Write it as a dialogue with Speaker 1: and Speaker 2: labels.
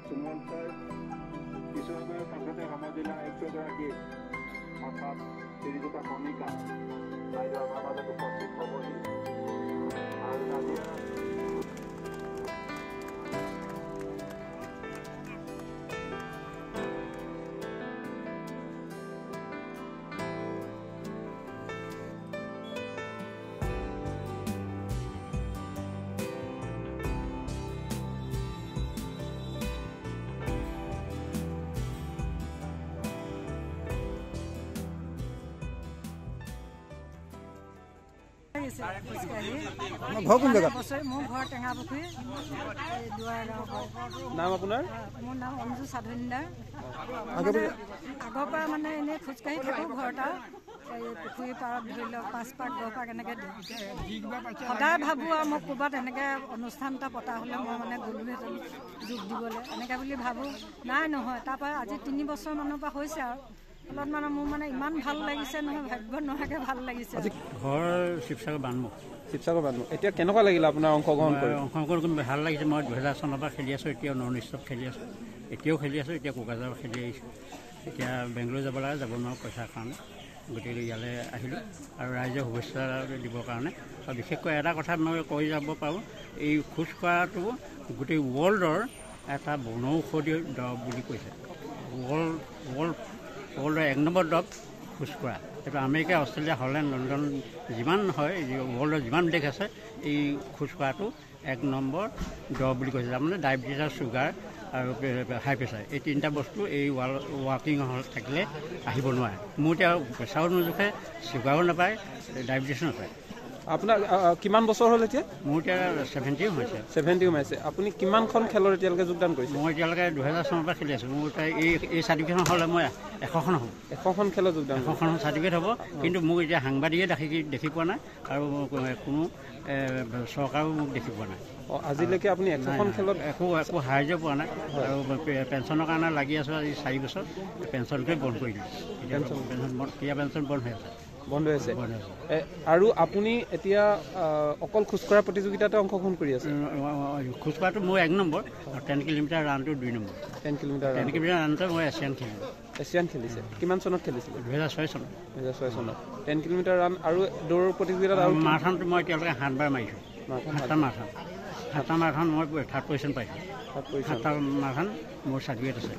Speaker 1: সুমন্তৰ কিছুমানৰ পাছতে সমাজিলা আয়ুক্তগৰাকী অৰ্থাৎ শ্ৰীযুতা কণিকা বাইদেউ আমাৰ মাজত উপস্থিত হ'বহি আৰু
Speaker 2: ঘৰ কোন জেগাত?
Speaker 3: মোৰ ঘৰ টেঙাপুখুৰী দুৱাৰ গাঁৱৰ।
Speaker 2: নাম আপোনাৰ?
Speaker 3: মোৰ নাম অঞ্জু সাধুনীদাৰ। আগৰ পৰা মানে এনেই খোজকাঢ়ি থাকোঁ ঘৰত আৰু এই পুখুৰী পাৰত ধৰি লওক 5 পাক 10 পাক এনেকৈ সদায় ভাবোঁ আৰু মোক ক'ৰবাত এনেকৈ অনুষ্ঠান এটা পতা হ'লে মই মানে গ'লোহেঁতেন যোগ দিবলৈ এনেকৈ বুলি ভাবোঁ। নাই নহয়, তাৰপৰা আজি 3 বছৰমানৰ পৰা হৈছে আৰু অলপ মানে মোৰ মানে ইমান ভাল লাগিছে নহয়, ভাগ্য নোহোৱাকৈ ভাল লাগিছে।
Speaker 4: ঘৰ শিৱসাগৰ বানমুখ।
Speaker 2: শিৱসাগৰ বানমুখ। এতিয়া কেনেকুৱা লাগিলে আপোনাৰ অংশগ্ৰহণ কৰি?
Speaker 4: অংশগ্ৰহণ কৰি ভাল লাগিছে। মই 2000 চনৰ পৰা খেলি আছোঁ, এতিয়াও নন ষ্টপ খেলি আছোঁ, এতিয়াও খেলি আছোঁ। এতিয়া কোকৰাঝাৰত খেলি আহিছোঁ। এতিয়া বেংগলোৰ যাব লাগে, যাব নোৱাৰোঁ পইচাৰ কাৰণে, গতিকে ইয়ালৈ আহিলোঁ আৰু ৰাইজক শুভেচ্ছা দিবৰ কাৰণে। আৰু বিশেষকৈ এটা কথা মই কৈ যাব পাৰোঁ, এই খোজ কঢ়াটো গোটেই ৱৰ্ল্ডৰ এটা বনৌষধি দৰৱ বুলি কৈছে। ৱৰ্ল্ডৰ 1 নম্বৰ দৰৱ খোজকঢ়া। এইটো আমেৰিকা, অষ্ট্ৰেলিয়া, হলেণ্ড, লণ্ডন যিমান হয়, ৱৰ্ল্ডৰ যিমান দেশ আছে, এই খোজকঢ়াটো 1 নম্বৰ দৰৱ বুলি কৈছে। তাৰমানে ডায়েবেটিছ আৰু চুগাৰ আৰু হাই প্ৰেছাৰ, এই 3টা বস্তু এই ৱাকিং হলত থাকিলে আহিব নোৱাৰে। মোৰ এতিয়া প্ৰেছাৰো নোজোখে, চুগাৰো নাপায়, ডায়েবেটিছো নাপায়।
Speaker 2: আপোনাৰ কিমান বছৰ হ'ল এতিয়া? মোৰ
Speaker 4: এতিয়া 70 হৈছে।
Speaker 2: 70 সোমাইছে। আপুনি কিমানখন খেলত এতিয়ালৈকে যোগদান কৰিছে?
Speaker 4: মই এতিয়ালৈকে 2000 চনৰ পৰা খেলি আছোঁ। মোৰ এই চাৰ্টিফিকেটখন হ'লে মই 100খন হ'ম।
Speaker 2: 100খন খেলত যোগদান?
Speaker 4: 100খন চাৰ্টিফিকেট হ'ব। কিন্তু মোক এতিয়া সাংবাদিকে দেখি পোৱা নাই আৰু কোনো চৰকাৰেও মোক দেখি পোৱা নাই।
Speaker 2: আজিলৈকে আপুনি 100খন খেলত
Speaker 4: একো সাহাৰ্য পোৱা নাই। আৰু পেঞ্চনৰ কাৰণে লাগি আছোঁ আজি 4 বছৰ। পেঞ্চনটোৱে বন্ধ কৰি দিলোঁ। এতিয়া পেঞ্চন বন্ধ হৈ আছে।
Speaker 2: বন্ধ হৈ আছে। আৰু আপুনি এতিয়া অকল খোজকঢ়া প্ৰতিযোগিতাতে অংশগ্ৰহণ কৰি আছে?
Speaker 4: খোজকঢ়াটো মোৰ 1 নম্বৰ, 10 কিলোমিটাৰ ৰানটো 2 নম্বৰ।
Speaker 2: 10 কিলোমিটাৰ
Speaker 4: ৰানটো মই এছিয়ান খেলিলোঁ।
Speaker 2: এছিয়ান খেলিছে? কিমান চনত খেলিছিলে?
Speaker 4: 2006 চনত।
Speaker 2: 2006 চনত 10 কিলোমিটাৰ ৰান আৰু দৌৰৰ প্ৰতিযোগিতাত আৰু
Speaker 4: মাৰাথনটো মই এতিয়ালৈকে 7 বাৰ মাৰিছোঁ। 7টা মাৰাথন মই 3rd পজিশ্যন পাইছোঁ। 7টা মাৰাথন মোৰ চাৰ্টিফিকেট আছে।